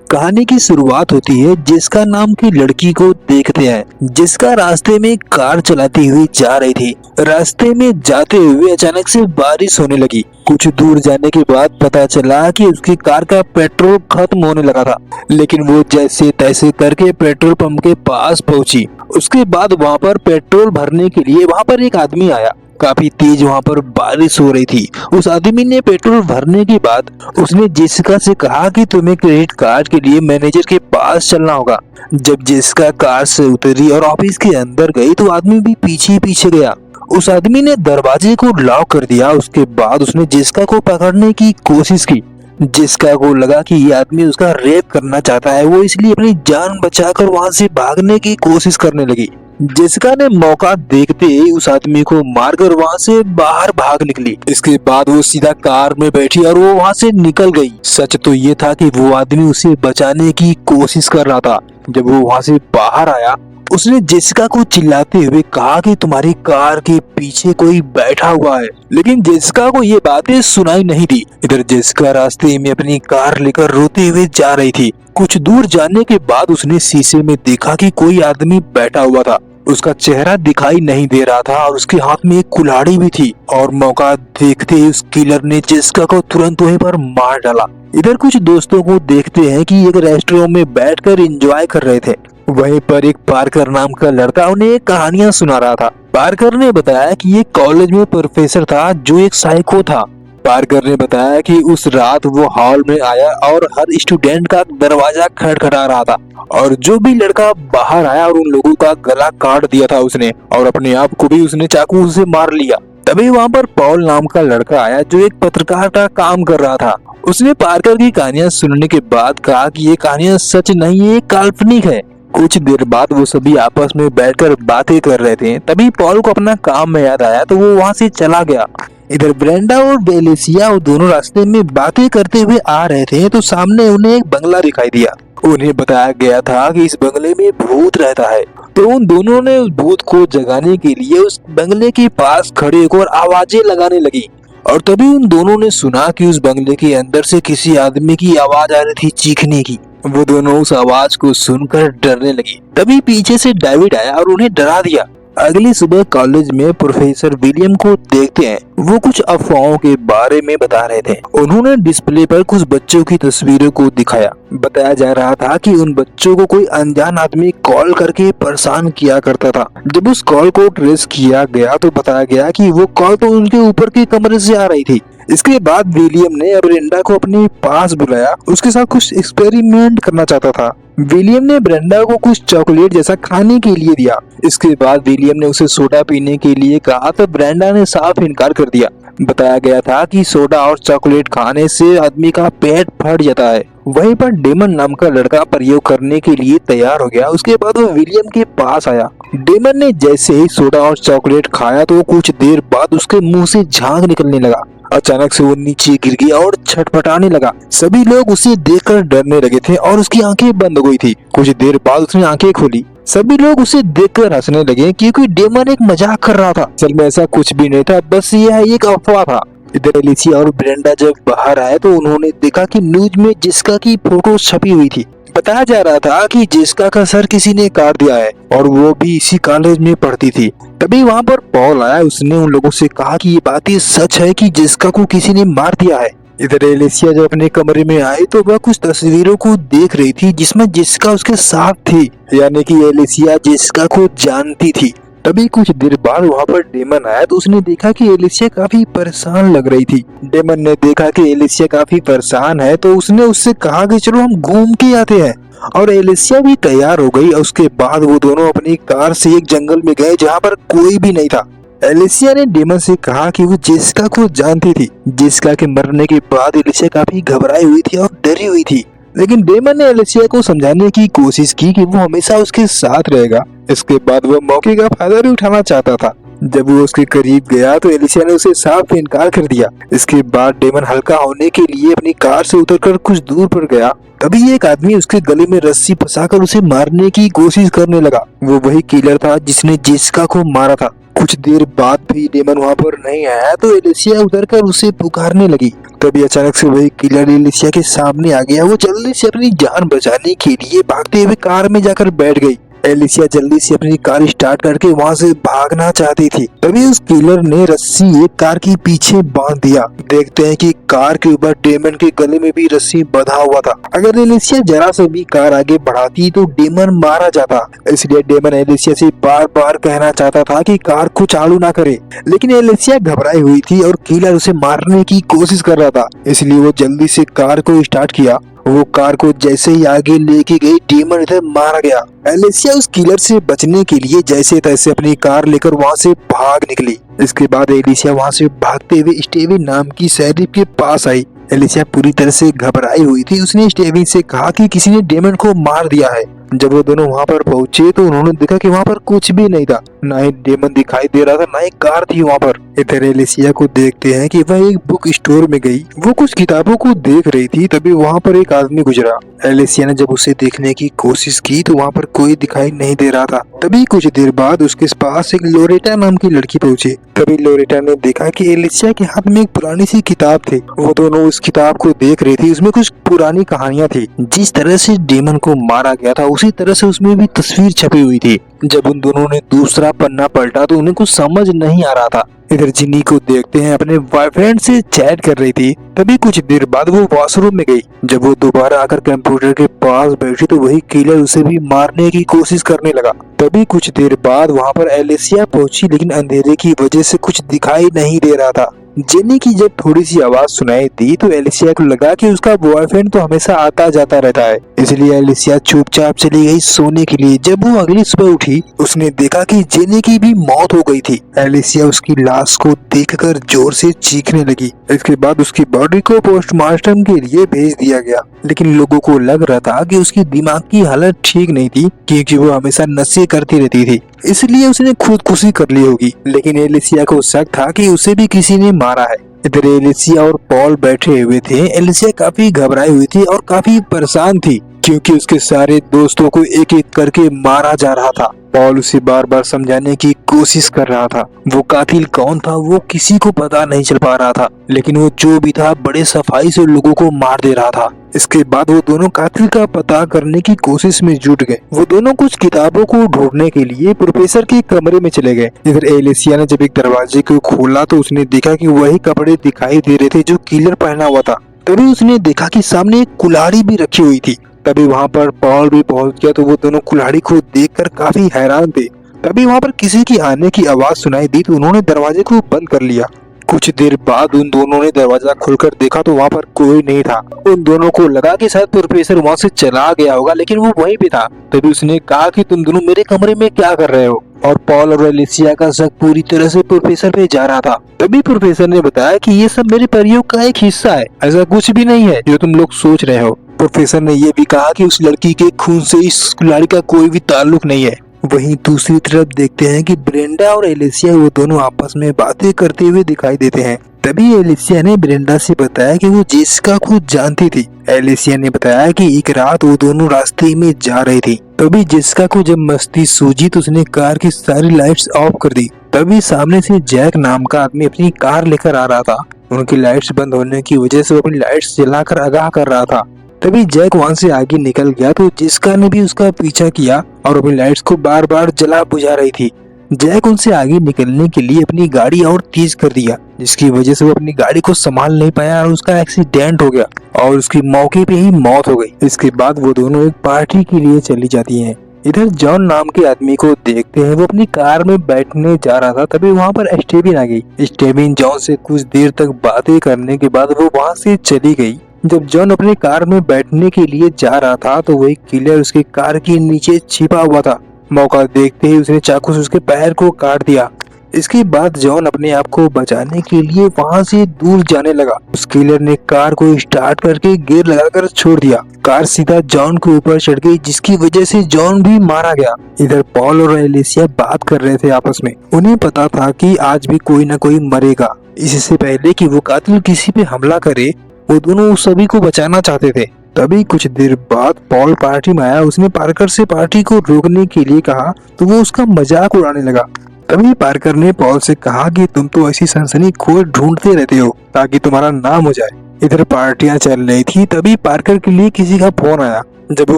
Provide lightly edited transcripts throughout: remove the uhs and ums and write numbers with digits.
कहानी की शुरुआत होती है जिसका नाम की लड़की को देखते हैं, जिसका रास्ते में कार चलाती हुई जा रही थी। रास्ते में जाते हुए अचानक से बारिश होने लगी। कुछ दूर जाने के बाद पता चला कि उसकी कार का पेट्रोल खत्म होने लगा था, लेकिन वो जैसे तैसे करके पेट्रोल पंप के पास पहुंची। उसके बाद वहां पर पेट्रोल भरने के लिए वहां पर एक आदमी आया। काफी तेज वहां पर बारिश हो रही थी। उस आदमी ने पेट्रोल भरने के बाद उसने जेसिका से कहा कि तुम्हें क्रेडिट कार्ड के लिए मैनेजर के पास चलना होगा। जब जेसिका कार से उतरी और ऑफिस के अंदर गई तो आदमी भी पीछे पीछे गया। उस आदमी ने दरवाजे को लॉक कर दिया। उसके बाद उसने जेसिका को पकड़ने की कोशिश की। जेसिका को लगा कि ये आदमी उसका रेप करना चाहता है। वो इसलिए अपनी जान बचाकर वहां से भागने की कोशिश करने लगी। जेसिका ने मौका देखते ही उस आदमी को मारकर वहां से बाहर भाग निकली। इसके बाद वो सीधा कार में बैठी और वो वहां से निकल गई। सच तो ये था कि वो आदमी उसे बचाने की कोशिश कर रहा था। जब वो वहां से बाहर आया उसने जेसिका को चिल्लाते हुए कहा कि तुम्हारी कार के पीछे कोई बैठा हुआ है, लेकिन जेसिका को ये बातें सुनाई नहीं दी। इधर जेसिका रास्ते में अपनी कार लेकर रोते हुए जा रही थी। कुछ दूर जाने के बाद उसने शीशे में देखा कि कोई आदमी बैठा हुआ था। उसका चेहरा दिखाई नहीं दे रहा था और उसके हाथ में एक कुल्हाड़ी भी थी। और मौका देखते ही उस किलर ने जेसिका को तुरंत वहीं पर मार डाला। इधर कुछ दोस्तों को देखते हैं कि एक रेस्टोरेंट में बैठकर एंजॉय कर रहे थे। वहीं पर एक पार्कर नाम का लड़का उन्हें कहानियां सुना रहा था। पार्कर ने बताया कि ये कॉलेज में प्रोफेसर था जो एक साइको था। पार्कर ने बताया कि उस रात वो हॉल में आया और हर स्टूडेंट का दरवाजा खटखटा रहा था और जो भी लड़का बाहर आया और उन लोगों का गला काट दिया था उसने, और अपने आप को भी उसने चाकू से मार लिया। तभी वहाँ पर पॉल नाम का लड़का आया जो एक पत्रकार का काम कर रहा था। उसने पार्कर की कहानियां सुनने के बाद कहा कि ये कहानियां सच नहीं, ये काल्पनिक है। कुछ देर बाद वो सभी आपस में बैठकर बातें कर रहे थे। तभी पॉल को अपना काम में याद आया तो वो वहाँ से चला गया। इधर ब्रेंडा और बेलेसिया वो दोनों रास्ते में बातें करते हुए आ रहे थे तो सामने उन्हें एक बंगला दिखाई दिया। उन्हें बताया गया था कि इस बंगले में भूत रहता है। तो उन दोनों ने उस भूत को जगाने के लिए उस बंगले के पास खड़े होकर आवाजें लगाने लगी। और तभी उन दोनों ने सुना कि उस बंगले के अंदर से किसी आदमी की आवाज आ रही थी चीखने की। वो दोनों उस आवाज को सुनकर डरने लगे। तभी पीछे से डेविड आया और उन्हें डरा दिया। अगली सुबह कॉलेज में प्रोफेसर विलियम को देखते हैं। वो कुछ अफवाहों के बारे में बता रहे थे। उन्होंने डिस्प्ले पर कुछ बच्चों की तस्वीरों को दिखाया। बताया जा रहा था कि उन बच्चों को कोई अनजान आदमी कॉल करके परेशान किया करता था। जब उस कॉल को ट्रेस किया गया तो बताया गया कि वो कॉल तो उनके ऊपर के कमरे से आ रही थी। इसके बाद विलियम ने ब्रेंडा को अपने पास बुलाया। उसके साथ कुछ एक्सपेरिमेंट करना चाहता था। विलियम ने ब्रेंडा को कुछ चॉकलेट जैसा खाने के लिए दिया। इसके बाद विलियम ने उसे सोडा पीने के लिए कहा तो ब्रेंडा ने साफ इनकार कर दिया। बताया गया था कि सोडा और चॉकलेट खाने से आदमी का पेट फट जाता है। वहीं पर डेमन नाम का लड़का प्रयोग करने के लिए तैयार हो गया। उसके बाद वो विलियम के पास आया। डेमन ने जैसे ही सोडा और चॉकलेट खाया तो कुछ देर बाद उसके मुंह से झाग निकलने लगा। अचानक से वो नीचे गिर गया और छटपटाने लगा। सभी लोग उसे देखकर डरने लगे थे और उसकी आंखें बंद हो गई थी। कुछ देर बाद उसने आंखें खोली। सभी लोग उसे देखकर हंसने लगे क्योंकि डेमन एक मजाक कर रहा था। असल में ऐसा कुछ भी नहीं था, बस यह एक अफवाह था। इधर एलिसिया और ब्रेंडा जब बाहर आए तो उन्होंने देखा कि न्यूज में जेसिका की फोटो छपी हुई थी। बताया जा रहा था कि जेसिका का सर किसी ने काट दिया है और वो भी इसी कॉलेज में पढ़ती थी। तभी वहाँ पर पॉल आया। उसने उन लोगों से कहा कि ये बात सच है कि जेसिका को किसी ने मार दिया है। इधर एलिसिया जब अपने कमरे में आई तो वह कुछ तस्वीरों को देख रही थी जिसमें जेसिका उसके साथ थी, यानी कि एलिसिया जेसिका को जानती थी। तभी कुछ देर बाद वहाँ पर डेमन आया तो उसने देखा कि एलिसिया काफी परेशान लग रही थी। डेमन ने देखा कि एलिसिया काफी परेशान है तो उसने उससे कहा कि चलो हम घूम के आते हैं, और एलिसिया भी तैयार हो गई। उसके बाद वो दोनों अपनी कार से एक जंगल में गए जहाँ पर कोई भी नहीं था। एलिसिया ने डेमन से कहा कि वो जेसिका को जानती थी। जेसिका के मरने के बाद एलिसिया काफी घबराई हुई थी और डरी हुई थी, लेकिन डेमन ने एलिसिया को समझाने की कोशिश की कि वो हमेशा उसके साथ रहेगा। इसके बाद वो मौके का फायदा भी उठाना चाहता था। जब वो उसके करीब गया तो एलिसिया ने उसे साफ इनकार कर दिया। इसके बाद डेमन हल्का होने के लिए अपनी कार से उतरकर कुछ दूर पर गया। तभी एक आदमी उसके गले में रस्सी फंसाकर उसे मारने की कोशिश करने लगा। वो वही किलर था जिसने जेसिका को मारा था। कुछ देर बाद भी डेमन वहाँ पर नहीं आया तो एलिसिया उतर कर उसे पुकारने लगी। तभी अचानक से वही किलर एलिसिया के सामने आ गया। वो जल्दी से अपनी जान बचाने के लिए भागते हुए कार में जाकर बैठ गई। एलिसिया जल्दी से अपनी कार स्टार्ट करके वहाँ से भागना चाहती थी। तभी उस किलर ने रस्सी एक कार के पीछे बांध दिया। देखते हैं कि कार के ऊपर डेमन के गले में भी रस्सी बंधा हुआ था। अगर एलिसिया जरा से भी कार आगे बढ़ाती तो डेमन मारा जाता। इसलिए डेमन एलिसिया से बार बार कहना चाहता था कि कार को चालू ना करे, लेकिन एलिसिया घबराई हुई थी और किलर उसे मारने की कोशिश कर रहा था। इसलिए वो जल्दी से कार को स्टार्ट किया। वो कार को जैसे ही आगे लेके गई, डेमन इधर मारा गया। एलिसिया उस किलर से बचने के लिए जैसे तैसे अपनी कार लेकर वहाँ से भाग निकली। इसके बाद एलिसिया वहाँ से भागते हुए स्टेविन नाम की शरीफ के पास आई। एलिसिया पूरी तरह से घबराई हुई थी। उसने स्टेविन से कहा कि किसी ने डेमन को मार दिया है। जब वो दोनों वहाँ पर पहुँचे तो उन्होंने देखा कि वहाँ पर कुछ भी नहीं था, ना ही डेमन दिखाई दे रहा था, ना ही कार थी वहाँ पर। इधर एलिसिया को देखते हैं कि वह एक बुक स्टोर में गई। वो कुछ किताबों को देख रही थी। तभी वहाँ पर एक आदमी गुजरा। एलिसिया ने जब उसे देखने की कोशिश की तो वहाँ पर कोई दिखाई नहीं दे रहा था। तभी कुछ देर बाद उसके पास एक लोरेटा नाम की लड़की पहुँची। तभी लोरेटा ने देखा कि एलिसिया के हाथ में एक पुरानी सी किताब थी। वो दोनों उस किताब को देख रही थी। उसमें कुछ पुरानी कहानियां थी। जिस तरह से डेमन को मारा गया था उसी तरह से उसमें भी तस्वीर छपी हुई थी। जब उन दोनों ने दूसरा पन्ना पलटा तो उन्हें कुछ समझ नहीं आ रहा था। इधर जिनी को देखते हैं अपने बॉयफ्रेंड से चैट कर रही थी। तभी कुछ देर बाद वो वॉशरूम में गई। जब वो दोबारा आकर कंप्यूटर के पास बैठी तो वही किलर उसे भी मारने की कोशिश करने लगा। तभी कुछ देर बाद वहाँ पर एलिसिया पहुंची, लेकिन अंधेरे की वजह से कुछ दिखाई नहीं दे रहा था। जेनी की जब थोड़ी सी आवाज सुनाई दी तो एलिसिया को लगा कि उसका बॉयफ्रेंड तो हमेशा आता जाता रहता है। इसलिए एलिसिया चुपचाप चली गई सोने के लिए। जब वो अगली सुबह उठी उसने देखा कि जेनी की भी मौत हो गई थी। एलिसिया उसकी लाश को देखकर जोर से चीखने लगी। इसके बाद उसकी बॉडी को पोस्टमार्टम के लिए भेज दिया गया, लेकिन लोगों को लग रहा था कि उसकी दिमाग की हालत ठीक नहीं थी, क्योंकि वो हमेशा नशे करती रहती थी। इसलिए उसने खुदकुशी कर ली होगी। लेकिन एलिसिया को शक था कि उसे भी किसी ने मारा है। इधर एलिसिया और पॉल बैठे हुए थे। एलिसिया काफी घबराई हुई थी और काफी परेशान थी, क्योंकि उसके सारे दोस्तों को एक एक करके मारा जा रहा था। पॉल उसे बार बार समझाने की कोशिश कर रहा था। वो कातिल कौन था वो किसी को पता नहीं चल पा रहा था, लेकिन वो जो भी था बड़े सफाई से लोगों को मार दे रहा था। इसके बाद वो दोनों कातिल का पता करने की कोशिश में जुट गए। वो दोनों कुछ किताबों को ढूंढने के लिए प्रोफेसर के कमरे में चले गए। इधर एलिसिया ने जब एक दरवाजे को खोला तो उसने देखा कि वही कपड़े दिखाई दे रहे थे जो किलर पहना हुआ था। तभी उसने देखा कि सामने एक कुल्हाड़ी भी रखी हुई थी। तभी वहाँ पर पॉल भी पहुंच गया तो वो दोनों कुल्हाड़ी को देखकर काफी हैरान थे। तभी वहाँ पर किसी की आने की आवाज सुनाई दी तो उन्होंने दरवाजे को बंद कर लिया। कुछ देर बाद उन दोनों ने दरवाजा खोलकर देखा तो वहाँ पर कोई नहीं था। उन दोनों को लगा कि शायद प्रोफेसर वहाँ से चला गया होगा, लेकिन वो वहीं पे था। तभी उसने कहा कि तुम दोनों मेरे कमरे में क्या कर रहे हो? और पॉल और एलिसिया का शक पूरी तरह से प्रोफेसर पे जा रहा था। तभी प्रोफेसर ने बताया कि ये सब मेरे प्रयोग का एक हिस्सा है, ऐसा कुछ भी नहीं है जो तुम लोग सोच रहे हो। प्रोफेसर ने ये भी कहा कि उस लड़की के खून से इस खिलाड़ी का कोई भी ताल्लुक नहीं है। वहीं दूसरी तरफ देखते हैं कि ब्रेंडा और एलिसिया वो दोनों आपस में बातें करते हुए दिखाई देते हैं। तभी एलिसिया ने ब्रेंडा से बताया कि वो जेसिका को जानती थी। एलिसिया ने बताया कि एक रात वो दोनों रास्ते में जा रही थी। तभी जेसिका को जब मस्ती सूझी तो उसने कार की सारी लाइट्स ऑफ कर दी। तभी सामने से जैक नाम का आदमी अपनी कार लेकर आ रहा था। उनकी लाइट्स बंद होने की वजह से वो अपनी लाइट्स जलाकर आगाह कर रहा था। तभी जैक वहाँ से आगे निकल गया तो जेसिका ने भी उसका पीछा किया और अपनी लाइट्स को बार बार जला बुझा रही थी। जैक उनसे आगे निकलने के लिए अपनी गाड़ी और तेज कर दिया, जिसकी वजह से वो अपनी गाड़ी को संभाल नहीं पाया और उसका एक्सीडेंट हो गया और उसकी मौके पे ही मौत हो गई। इसके बाद वो दोनों एक पार्टी के लिए चली जाती हैं। इधर जॉन नाम के आदमी को देखते हैं। वो अपनी कार में बैठने जा रहा था। तभी वहाँ पर स्टेबिन आ गई। स्टेबिन जॉन से कुछ देर तक बातें करने के बाद वो वहाँ से चली गई। जब जॉन अपने कार में बैठने के लिए जा रहा था तो वही किलर उसके कार के नीचे छिपा हुआ था। मौका देखते ही उसने चाकू से उसके पैर को काट दिया। इसके बाद जॉन अपने आप को बचाने के लिए वहां से दूर जाने लगा। उस किलर ने कार को स्टार्ट करके गियर लगाकर छोड़ दिया। कार सीधा जॉन के ऊपर चढ़ गई, जिसकी वजह से जॉन भी मारा गया। इधर पॉल और एलिसिया बात कर रहे थे आपस में। उन्हें पता था कि आज भी कोई न कोई मरेगा। इससे पहले कि वो कातिल किसी पे हमला करे वो दोनों उस सभी को बचाना चाहते थे। तभी कुछ देर बाद पॉल पार्टी में आया। उसने पार्कर से पार्टी को रोकने के लिए कहा तो वो उसका मजाक उड़ाने लगा। तभी पार्कर ने पॉल से कहा कि तुम तो ऐसी सनसनीखेज ढूंढते रहते हो ताकि तुम्हारा नाम हो जाए। इधर पार्टियां चल रही थी, तभी पार्कर के लिए किसी का फोन आया। जब वो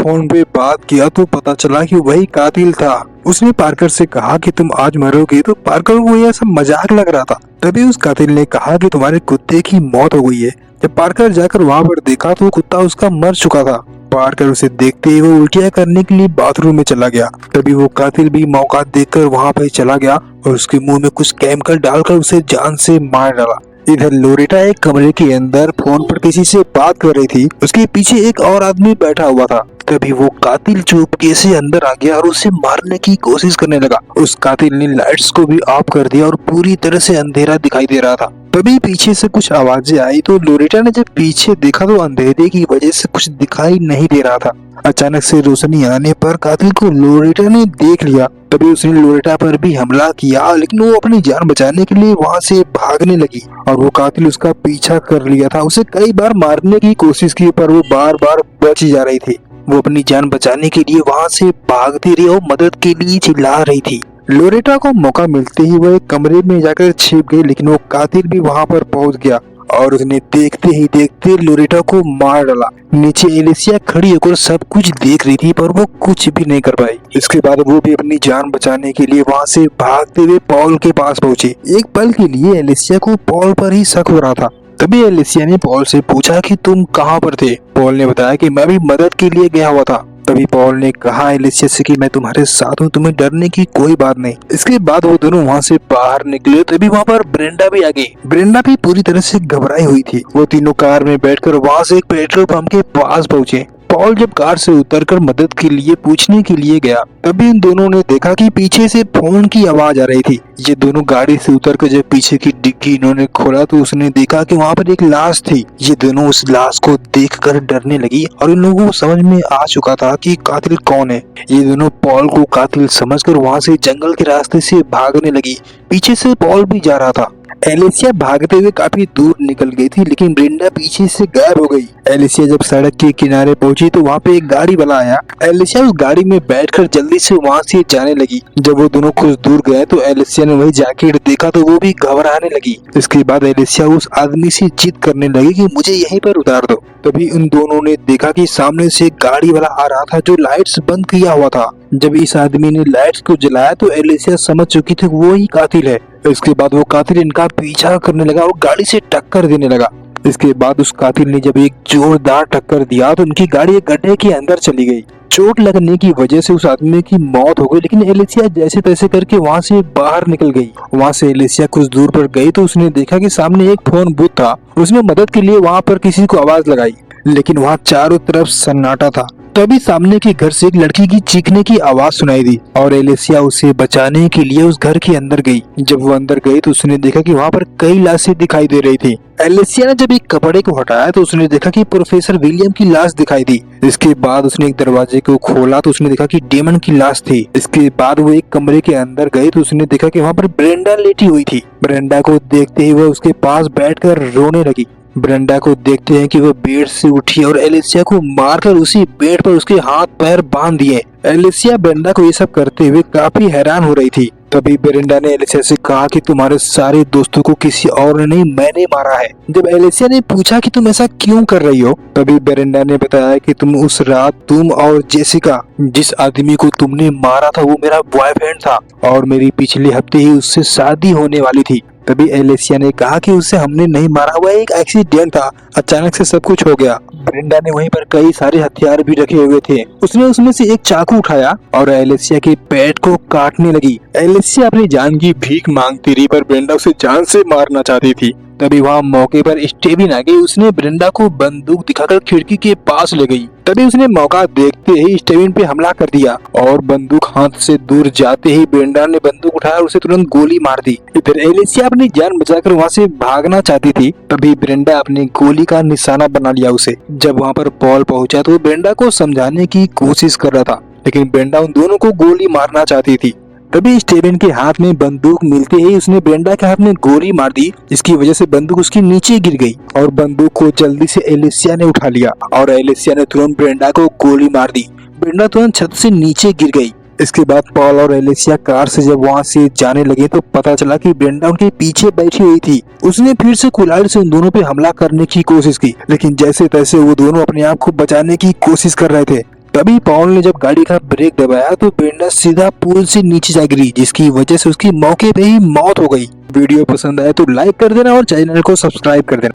फोन पे बात किया तो पता चला कि वही कातिल था। उसने पार्कर से कहा कि तुम आज मरोगे, तो पार्कर को यह सब मजाक लग रहा था। तभी उस कातिल ने कहा कि तुम्हारे कुत्ते की मौत हो गई है। जब पार्कर जाकर वहाँ पर देखा तो कुत्ता उसका मर चुका था। पार्कर उसे देखते ही वो उल्टियाँ करने के लिए बाथरूम में चला गया। तभी वो कातिल भी मौका देखकर वहाँ पर चला गया और उसके मुंह में कुछ केमिकल डालकर उसे जान से मार डाला। इधर लोरेटा एक कमरे के अंदर फोन पर किसी से बात कर रही थी। उसके पीछे एक और आदमी बैठा हुआ था। तभी वो कातिल चुपके से अंदर आ गया और उसे मारने की कोशिश करने लगा। उस कातिल ने लाइट्स को भी ऑफ कर दिया और पूरी तरह से अंधेरा दिखाई दे रहा था। तभी पीछे से कुछ आवाजें आई तो लोरेटा ने जब पीछे देखा तो अंधेरे की वजह से कुछ दिखाई नहीं दे रहा था। अचानक से रोशनी आने पर कातिल को लोरेटा ने देख लिया। तभी उसने लोरेटा पर भी हमला किया, लेकिन वो अपनी जान बचाने के लिए वहाँ से भागने लगी और वो कातिल उसका पीछा कर लिया था। उसे कई बार मारने की कोशिश की पर वो बार बार बच जा रही थी। वो अपनी जान बचाने के लिए वहाँ से भागती रही और मदद के लिए चिल्ला रही थी। लोरेटा को मौका मिलते ही वो एक कमरे में जाकर छिप गई, लेकिन वो कातिल भी वहाँ पर पहुँच गया और उसने देखते ही देखते लोरेटा को मार डाला। नीचे एलिसिया खड़ी होकर सब कुछ देख रही थी पर वो कुछ भी नहीं कर पाई। इसके बाद वो भी अपनी जान बचाने के लिए वहाँ से भागते हुए पॉल के पास पहुंची। एक पल के लिए एलिसिया को पॉल पर ही शक हो रहा था। तभी एलिसिया ने पॉल से पूछा कि तुम कहाँ पर थे। पॉल ने बताया कि मैं भी मदद के लिए गया हुआ था। तभी पॉल ने कहा एलिसिया से कि मैं तुम्हारे साथ हूँ, तुम्हें डरने की कोई बात नहीं। इसके बाद वो दोनों वहाँ से बाहर निकले। तभी वहाँ पर ब्रेंडा भी आ गई। ब्रेंडा भी पूरी तरह से घबराई हुई थी। वो तीनों कार में बैठकर वहाँ से एक पेट्रोल पंप के पास पहुँचे। पॉल जब कार से उतरकर मदद के लिए पूछने के लिए गया, तभी इन दोनों ने देखा कि पीछे से फोन की आवाज आ रही थी। ये दोनों गाड़ी से उतरकर जब पीछे की डिग्गी इन्होंने खोला तो उसने देखा कि वहाँ पर एक लाश थी। ये दोनों उस लाश को देखकर डरने लगी और इन लोगों को समझ में आ चुका था कि कातिल कौन है। ये दोनों पॉल को कातिल समझकर वहाँ से जंगल के रास्ते से भागने लगी। पीछे से पॉल भी जा रहा था। एलिसिया भागते हुए काफी दूर निकल गई थी, लेकिन ब्रेंडा पीछे से गायब हो गई। एलिसिया जब सड़क के किनारे पहुंची तो वहाँ पे एक गाड़ी वाला आया। एलिसिया उस गाड़ी में बैठकर जल्दी से वहाँ से जाने लगी। जब वो दोनों कुछ दूर गए तो एलिसिया ने वही जैकेट देखा तो वो भी घबराने लगी। इसके बाद एलिसिया उस आदमी से जिद करने लगी कि मुझे यहीं पर उतार दो। तभी उन दोनों ने देखा कि सामने से एक गाड़ी वाला आ रहा था जो लाइट्स बंद किया हुआ था। जब इस आदमी ने लाइट्स को जलाया तो एलिसिया समझ चुकी थी वो ही कातिल है। इसके बाद वो कातिल इनका पीछा करने लगा और गाड़ी से टक्कर देने लगा। इसके बाद उस कातिल ने जब एक जोरदार टक्कर दिया तो उनकी गाड़ी एक गड्ढे के अंदर चली गई। चोट लगने की वजह से उस आदमी की मौत हो गई, लेकिन एलिसिया जैसे तैसे करके वहाँ से बाहर निकल गई। वहाँ से एलिसिया कुछ दूर पर गई तो उसने देखा कि सामने एक फोन बूथ था। उसने मदद के लिए वहाँ पर किसी को आवाज लगाई, लेकिन वहाँ चारों तरफ सन्नाटा था। तभी सामने के घर से एक लड़की की चीखने की आवाज सुनाई दी और एलिसिया उसे बचाने के लिए उस घर के अंदर गई। जब वो अंदर गई तो उसने देखा कि वहाँ पर कई लाशें दिखाई दे रही थी। एलिसिया ने जब एक कपड़े को हटाया तो उसने देखा कि प्रोफेसर विलियम की लाश दिखाई दी। इसके बाद उसने एक दरवाजे को खोला तो उसने देखा कि डेमन की लाश थी। इसके बाद वो एक कमरे के अंदर गई तो उसने देखा कि वहाँ पर ब्रेंडा लेटी हुई थी। ब्रेंडा को देखते ही वो उसके पास बैठकर रोने लगी। ब्रेंडा को देखते हैं कि वो बेड से उठी और एलिसिया को मारकर उसी बेड पर उसके हाथ पैर बांध दिए। एलिसिया ब्रेंडा को ये सब करते हुए काफी हैरान हो रही थी। तभी ब्रेंडा ने एलिसिया से कहा कि तुम्हारे सारे दोस्तों को किसी और ने नहीं, मैंने मारा है। जब एलिसिया ने पूछा कि तुम ऐसा क्यों कर रही हो, तभी ब्रेंडा ने बताया कि तुम उस रात तुम और जेसिका, जिस आदमी को तुमने मारा था वो मेरा बॉयफ्रेंड था और मेरी पिछले हफ्ते ही उससे शादी होने वाली थी। तभी एलिसिया ने कहा कि उसे हमने नहीं मारा, हुआ एक एक्सीडेंट था, अचानक से सब कुछ हो गया। ब्रेंडा ने वहीं पर कई सारे हथियार भी रखे हुए थे। उसने उसमें से एक चाकू उठाया और एलिसिया के पेट को काटने लगी। एलिसिया अपनी जान की भीख मांगती रही पर ब्रेंडा उसे जान से मारना चाहती थी। तभी वहाँ मौके पर स्टेविन आ गई। उसने ब्रेंडा को बंदूक दिखाकर खिड़की के पास ले गई। तभी उसने मौका देखते ही स्टेविन पे हमला कर दिया और बंदूक हाथ से दूर जाते ही ब्रेंडा ने बंदूक उठाया और उसे तुरंत गोली मार दी। इधर एलिसिया अपनी जान बचाकर वहाँ से भागना चाहती थी। तभी ब्रेंडा अपनी गोली का निशाना बना लिया उसे। जब वहाँ पर पॉल पहुंचा तो ब्रेंडा को समझाने की कोशिश कर रहा था, लेकिन ब्रेंडा उन दोनों को गोली मारना चाहती थी। तभी स्टेविन के हाथ में बंदूक मिलते ही उसने ब्रेंडा के हाथ में गोली मार दी। इसकी वजह से बंदूक उसके नीचे गिर गई और बंदूक को जल्दी से एलिसिया ने उठा लिया और एलिसिया ने तुरंत ब्रेंडा को गोली मार दी। ब्रेंडा तुरंत छत से नीचे गिर गई। इसके बाद पॉल और एलिसिया कार से जब वहाँ से जाने लगे तो पता चला कि ब्रेंडा उनके पीछे बैठी हुई थी। उसने फिर से कुल्हाड़ी से उन दोनों पे हमला करने की कोशिश की, लेकिन जैसे तैसे वो दोनों अपने आप को बचाने की कोशिश कर रहे थे। तभी पॉल ने जब गाड़ी का ब्रेक दबाया तो ब्रेंडा सीधा पुल से नीचे जा गिरी, जिसकी वजह से उसकी मौके पे ही मौत हो गई। वीडियो पसंद आए तो लाइक कर देना और चैनल को सब्सक्राइब कर देना।